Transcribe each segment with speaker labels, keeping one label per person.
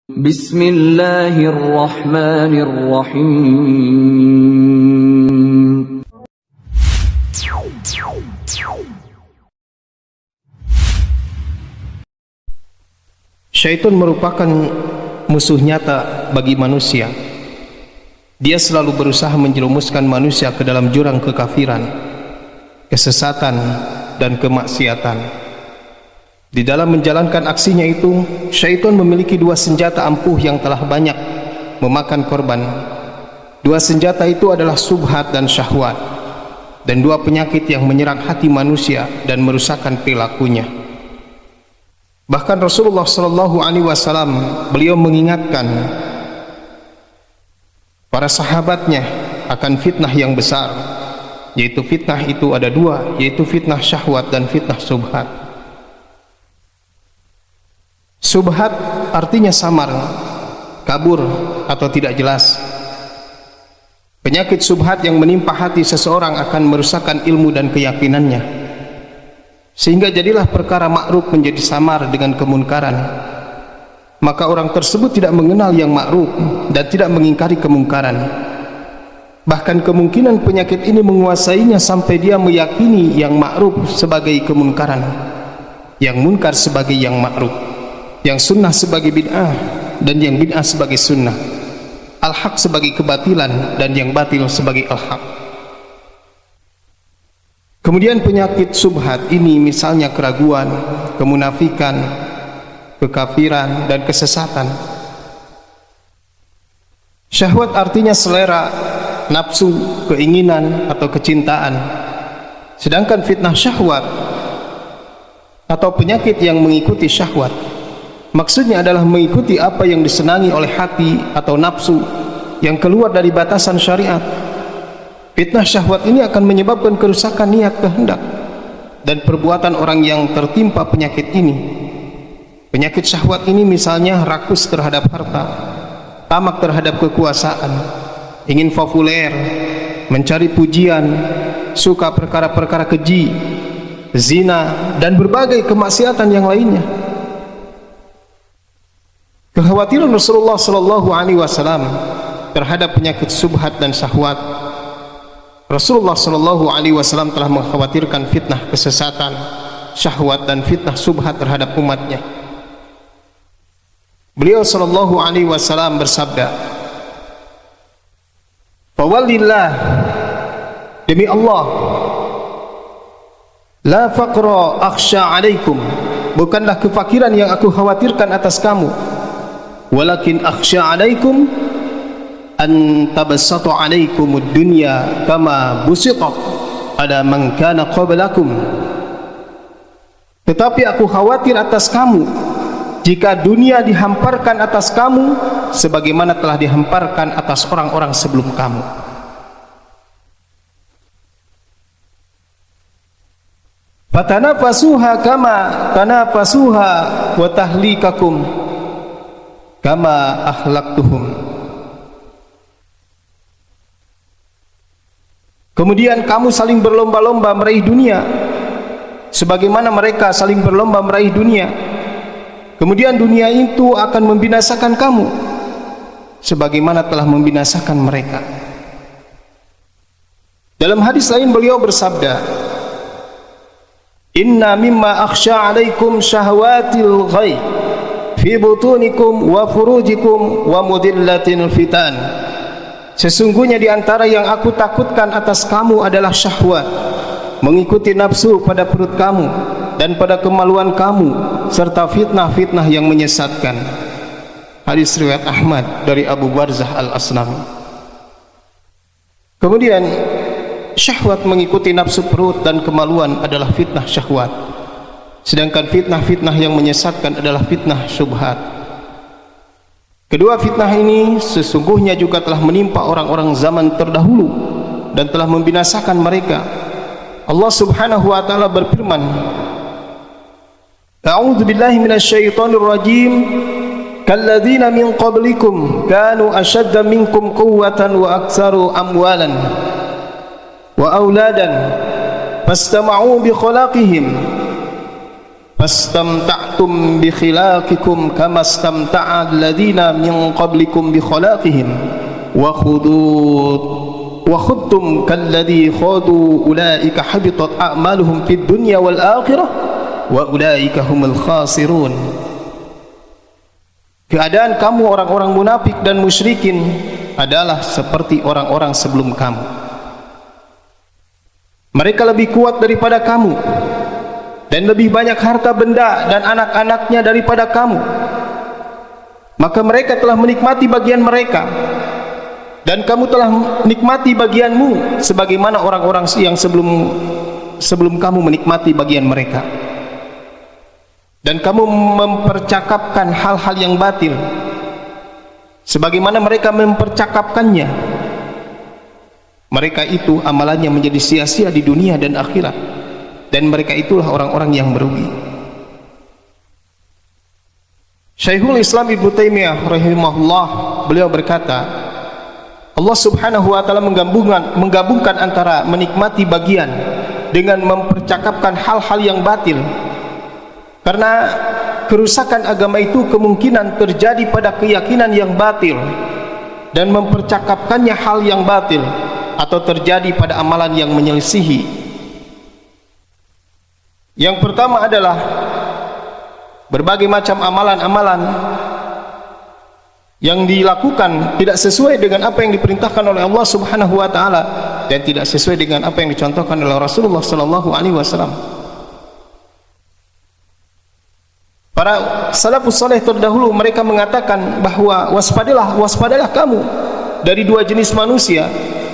Speaker 1: Bismillahirrahmanirrahim.
Speaker 2: Syaitan merupakan musuh nyata bagi manusia. Dia selalu berusaha menjerumuskan manusia ke dalam jurang kekafiran, kesesatan, dan kemaksiatan. Di dalam menjalankan aksinya itu, syaitan memiliki dua senjata ampuh yang telah banyak memakan korban. Dua senjata itu adalah subhat dan syahwat, dan dua penyakit yang menyerang hati manusia dan merusakkan perilakunya. Bahkan Rasulullah SAW beliau mengingatkan para sahabatnya akan fitnah yang besar, yaitu fitnah itu ada dua, yaitu fitnah syahwat dan fitnah subhat. Subhat artinya samar, kabur, atau tidak jelas. Penyakit subhat yang menimpa hati seseorang akan merusakkan ilmu dan keyakinannya, sehingga jadilah perkara ma'ruf menjadi samar dengan kemunkaran. Maka orang tersebut tidak mengenal yang ma'ruf dan tidak mengingkari kemungkaran. Bahkan kemungkinan penyakit ini menguasainya sampai dia meyakini yang ma'ruf sebagai kemunkaran, yang munkar sebagai yang ma'ruf, yang sunnah sebagai bid'ah, dan yang bid'ah sebagai sunnah, al-haq sebagai kebatilan, dan yang batil sebagai al-haq. Kemudian penyakit subhat ini misalnya keraguan, kemunafikan, kekafiran, dan kesesatan. Syahwat artinya selera, nafsu, keinginan, atau kecintaan. Sedangkan fitnah syahwat atau penyakit yang mengikuti syahwat, maksudnya adalah mengikuti apa yang disenangi oleh hati atau nafsu yang keluar dari batasan syariat. Fitnah syahwat ini akan menyebabkan kerusakan niat, kehendak, dan perbuatan orang yang tertimpa penyakit ini. Penyakit syahwat ini misalnya rakus terhadap harta, tamak terhadap kekuasaan, ingin populer, mencari pujian, suka perkara-perkara keji, zina, dan berbagai kemaksiatan yang lainnya. Kekhawatiran Rasulullah SAW terhadap penyakit subhat dan syahwat. Rasulullah SAW telah mengkhawatirkan fitnah kesesatan, syahwat, dan fitnah subhat terhadap umatnya. Beliau SAW bersabda, "Fawallillah, demi Allah, la faqra akhsha alaikum, bukanlah kefakiran yang aku khawatirkan atas kamu, walakin akhsha alaikum an tabassatu alaikumud dunya kama busitat ala man kana qablakum." Tetapi aku khawatir atas kamu jika dunia dihamparkan atas kamu sebagaimana telah dihamparkan atas orang-orang sebelum kamu. Fatanafasuha kama tanafasuha wa tahlikakum kama akhlaqtuhum. Kemudian kamu saling berlomba-lomba meraih dunia sebagaimana mereka saling berlomba meraih dunia. Kemudian dunia itu akan membinasakan kamu sebagaimana telah membinasakan mereka. Dalam hadis lain beliau bersabda, "Inna mimma akhsha alaikum syahwatil ghaib fi butunikum wa furujikum wa mudillatil fitan." Sesungguhnya di antara yang aku takutkan atas kamu adalah syahwat, mengikuti nafsu pada perut kamu dan pada kemaluan kamu, serta fitnah-fitnah yang menyesatkan. Hadis riwayat Ahmad dari Abu Barzah al-Aslami. Kemudian syahwat mengikuti nafsu perut dan kemaluan adalah fitnah syahwat, sedangkan fitnah-fitnah yang menyesatkan adalah fitnah syubhat. Kedua fitnah ini sesungguhnya juga telah menimpa orang-orang zaman terdahulu dan telah membinasakan mereka. Allah Subhanahu wa taala berfirman, "A'udzu billahi minasyaitonir rajim. Kalladzina min qablikum kanu ashadda minkum quwwatan wa aktsaru amwalan wa auladan fastama'u bi khalaqihim fastamta'tum bi khilaqikum kama istamta'a alladhina min qablikum bi khalaqihim wa khudtum kalladhi khadu ulaika habitat a'maluhum fid dunya wal akhirah wa ulaika humul khasirun. Keadaan kamu orang-orang munafik dan musyrikin adalah seperti orang-orang sebelum kamu. Mereka lebih kuat daripada kamu dan lebih banyak harta benda dan anak-anaknya daripada kamu. Maka mereka telah menikmati bagian mereka dan kamu telah menikmati bagianmu sebagaimana orang-orang yang sebelum kamu menikmati bagian mereka. Dan kamu mempercakapkan hal-hal yang batil sebagaimana mereka mempercakapkannya. Mereka itu amalannya menjadi sia-sia di dunia dan akhirat, dan mereka itulah orang-orang yang merugi. Syekhul Islam Ibnu Taimiyah rahimahullah, beliau berkata, Allah Subhanahu wa taala menggabungkan antara menikmati bagian dengan mempercakapkan hal-hal yang batil. Karena kerusakan agama itu kemungkinan terjadi pada keyakinan yang batil dan mempercakapkannya hal yang batil, atau terjadi pada amalan yang menyelisihi. Yang pertama adalah berbagai macam amalan-amalan yang dilakukan tidak sesuai dengan apa yang diperintahkan oleh Allah Subhanahu wa taala dan tidak sesuai dengan apa yang dicontohkan oleh Rasulullah sallallahu alaihi wasallam. Para salafus saleh terdahulu mereka mengatakan bahwa waspadalah kamu dari dua jenis manusia,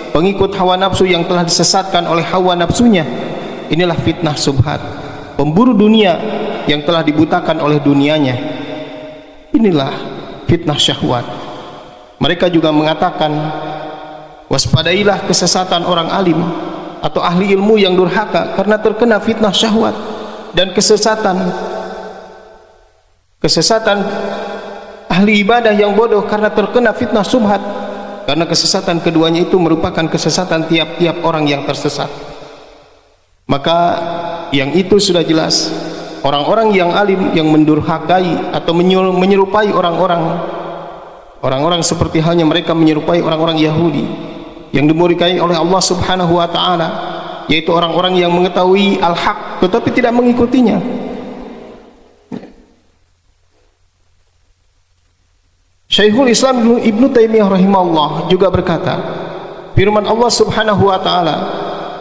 Speaker 2: pengikut hawa nafsu yang telah disesatkan oleh hawa nafsunya. Inilah fitnah subhat, pemburu dunia yang telah dibutakan oleh dunianya. Inilah fitnah syahwat. Mereka juga mengatakan, waspadailah kesesatan orang alim atau ahli ilmu yang durhaka karena terkena fitnah syahwat dan kesesatan ahli ibadah yang bodoh karena terkena fitnah subhat, karena kesesatan keduanya itu merupakan kesesatan tiap-tiap orang yang tersesat. Maka yang itu sudah jelas, orang-orang yang alim yang mendurhakai atau menyerupai orang-orang seperti halnya mereka menyerupai orang-orang Yahudi yang dimurkai oleh Allah Subhanahu wa taala, yaitu orang-orang yang mengetahui al-haq tetapi tidak mengikutinya. Syekhul Islam Ibnu Taimiyah rahimahullah juga berkata, firman Allah Subhanahu wa taala,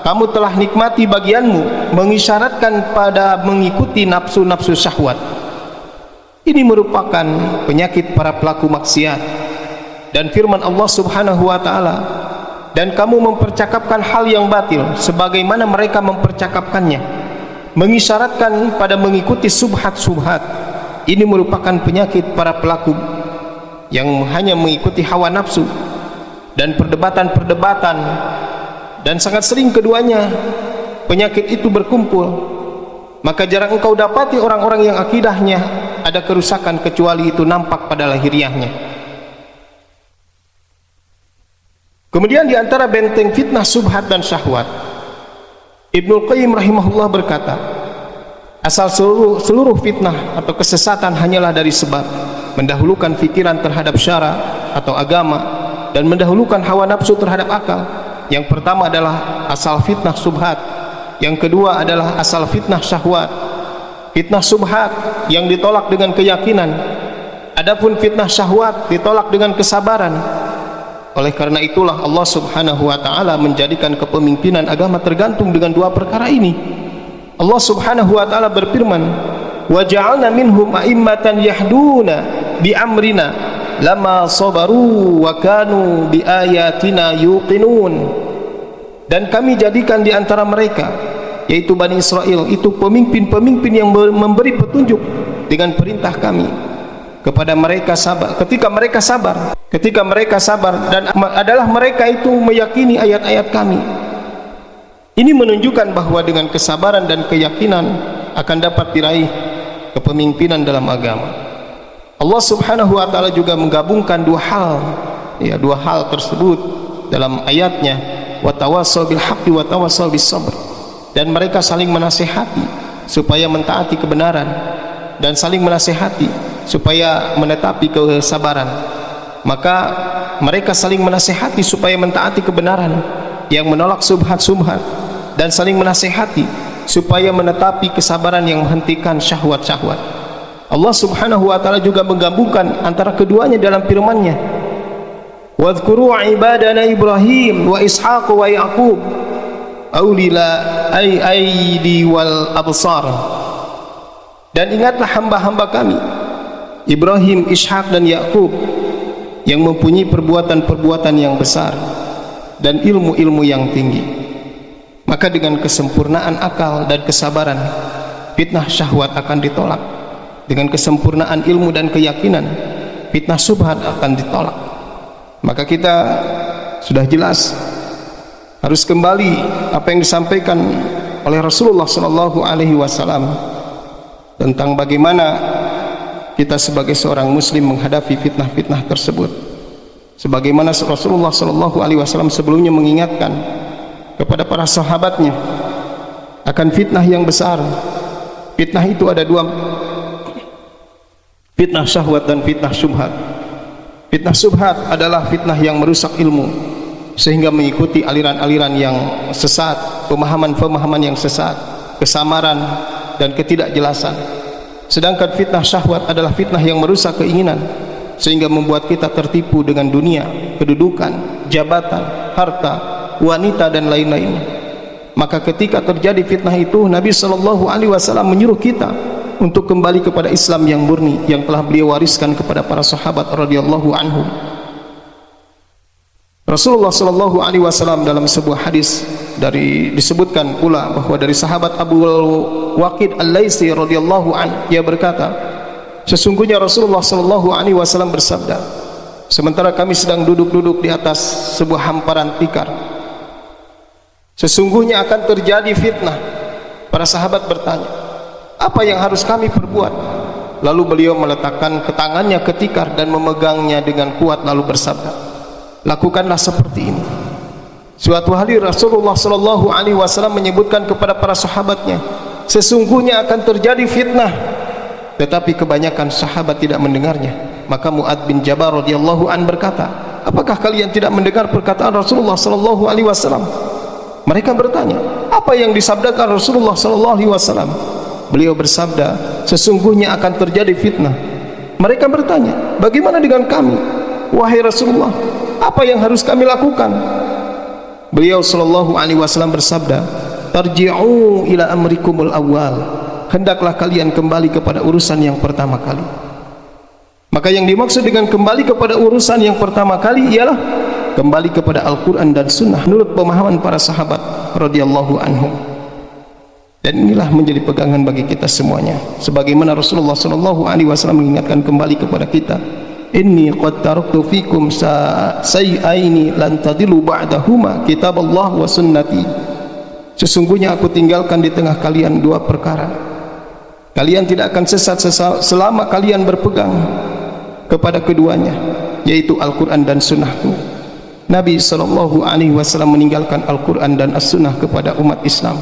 Speaker 2: kamu telah nikmati bagianmu, mengisyaratkan pada mengikuti nafsu-nafsu syahwat. Ini merupakan penyakit para pelaku maksiat. Dan firman Allah Subhanahu wa taala, dan kamu mempercakapkan hal yang batil sebagaimana mereka mempercakapkannya, mengisyaratkan pada mengikuti subhat-subhat. Ini merupakan penyakit para pelaku yang hanya mengikuti hawa nafsu dan perdebatan-perdebatan, dan sangat sering keduanya penyakit itu berkumpul. Maka jarang engkau dapati orang-orang yang akidahnya ada kerusakan kecuali itu nampak pada lahiriahnya. Kemudian di antara benteng fitnah subhat dan syahwat, Ibnu Qayyim rahimahullah berkata, asal seluruh fitnah atau kesesatan hanyalah dari sebab mendahulukan fikiran terhadap syara atau agama dan mendahulukan hawa nafsu terhadap akal. Yang pertama adalah asal fitnah subhat, yang kedua adalah asal fitnah syahwat. Fitnah subhat yang ditolak dengan keyakinan, adapun fitnah syahwat ditolak dengan kesabaran. Oleh karena itulah Allah Subhanahu wa taala menjadikan kepemimpinan agama tergantung dengan dua perkara ini. Allah Subhanahu wa taala berfirman, wa ja'alna minhum a'immatan yahduna bi amrina lama sabaru wa kanu bi ayatina yuqinun. Dan kami jadikan di antara mereka, yaitu Bani Israel, itu pemimpin-pemimpin yang memberi petunjuk dengan perintah kami kepada mereka sabar. Ketika mereka sabar dan adalah mereka itu meyakini ayat-ayat kami. Ini menunjukkan bahwa dengan kesabaran dan keyakinan akan dapat diraih kepemimpinan dalam agama. Allah Subhanahu wa taala juga menggabungkan dua hal tersebut dalam ayatnya, wa tawassaw bil haqqi wa tawassaw bis sabr. Dan mereka saling menasihati, supaya mentaati kebenaran, dan saling menasihati supaya menetapi kesabaran. Maka mereka saling menasihati supaya mentaati kebenaran yang menolak subhat-subhat, dan saling menasihati supaya menetapi kesabaran yang menghentikan syahwat-syahwat. Allah Subhanahu wa taala juga menggabungkan antara keduanya dalam firman-Nya, wadhkuru ibadana Ibrahim wa Ishaq wa Yaqub aulila aidi wal absar. Dan ingatlah hamba-hamba kami Ibrahim, Ishaq dan Yaqub yang mempunyai perbuatan-perbuatan yang besar dan ilmu-ilmu yang tinggi. Maka dengan kesempurnaan akal dan kesabaran, fitnah syahwat akan ditolak. Dengan kesempurnaan ilmu dan keyakinan, fitnah subhat akan ditolak. Maka kita sudah jelas harus kembali apa yang disampaikan oleh Rasulullah SAW tentang bagaimana kita sebagai seorang muslim menghadapi fitnah-fitnah tersebut. Sebagaimana Rasulullah SAW sebelumnya mengingatkan kepada para sahabatnya akan fitnah yang besar. Fitnah itu ada dua, fitnah syahwat dan fitnah syubhat. Fitnah syubhat adalah fitnah yang merusak ilmu sehingga mengikuti aliran-aliran yang sesat, pemahaman-pemahaman yang sesat, kesamaran dan ketidakjelasan. Sedangkan fitnah syahwat adalah fitnah yang merusak keinginan sehingga membuat kita tertipu dengan dunia, kedudukan, jabatan, harta, wanita dan lain-lainnya. Maka ketika terjadi fitnah itu, Nabi SAW menyuruh kita untuk kembali kepada Islam yang murni yang telah beliau wariskan kepada para sahabat radhiyallahu anhum. Rasulullah SAW dalam sebuah hadis disebutkan pula bahwa dari sahabat Abu Waqid Al-Laitsi radhiyallahu anhu, ia berkata, sesungguhnya Rasulullah SAW bersabda, sementara kami sedang duduk-duduk di atas sebuah hamparan tikar, sesungguhnya akan terjadi fitnah. Para sahabat bertanya, apa yang harus kami perbuat? Lalu beliau meletakkan tangannya ke tikar dan memegangnya dengan kuat lalu bersabda, lakukanlah seperti ini. Suatu hari Rasulullah SAW menyebutkan kepada para sahabatnya, sesungguhnya akan terjadi fitnah, tetapi kebanyakan sahabat tidak mendengarnya. Maka Mu'adz bin Jabal radhiyallahu an berkata, apakah kalian tidak mendengar perkataan Rasulullah SAW? Mereka bertanya, apa yang disabdakan Rasulullah SAW? Beliau bersabda, sesungguhnya akan terjadi fitnah. Mereka bertanya, bagaimana dengan kami, wahai Rasulullah, apa yang harus kami lakukan? Beliau SAW bersabda, tarji'u ila amrikumul awal, hendaklah kalian kembali kepada urusan yang pertama kali. Maka yang dimaksud dengan kembali kepada urusan yang pertama kali ialah kembali kepada Al-Quran dan Sunnah menurut pemahaman para sahabat radhiyallahu anhum. Dan inilah menjadi pegangan bagi kita semuanya, sebagaimana Rasulullah SAW mengingatkan kembali kepada kita, inni qad taraktu fikum sayyaini lan tadillu ba'dahuma kitaballah wa sunnati. Sesungguhnya aku tinggalkan di tengah kalian dua perkara, kalian tidak akan sesat selama kalian berpegang kepada keduanya, yaitu Al-Quran dan Sunnahku. Nabi SAW meninggalkan Al-Quran dan As-Sunnah kepada umat Islam.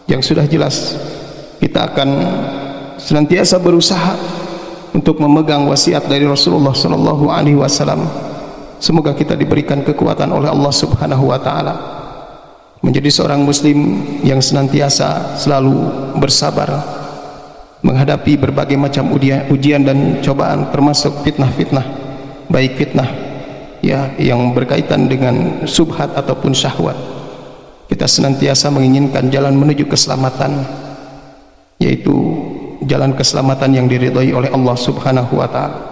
Speaker 2: Yang sudah jelas kita akan senantiasa berusaha untuk memegang wasiat dari Rasulullah SAW. Semoga kita diberikan kekuatan oleh Allah Subhanahu wa taala menjadi seorang muslim yang senantiasa selalu bersabar menghadapi berbagai macam ujian dan cobaan, termasuk fitnah-fitnah, baik fitnah ya yang berkaitan dengan subhat ataupun syahwat. Kita senantiasa menginginkan jalan menuju keselamatan, yaitu jalan keselamatan yang diridhai oleh Allah Subhanahu wa taala.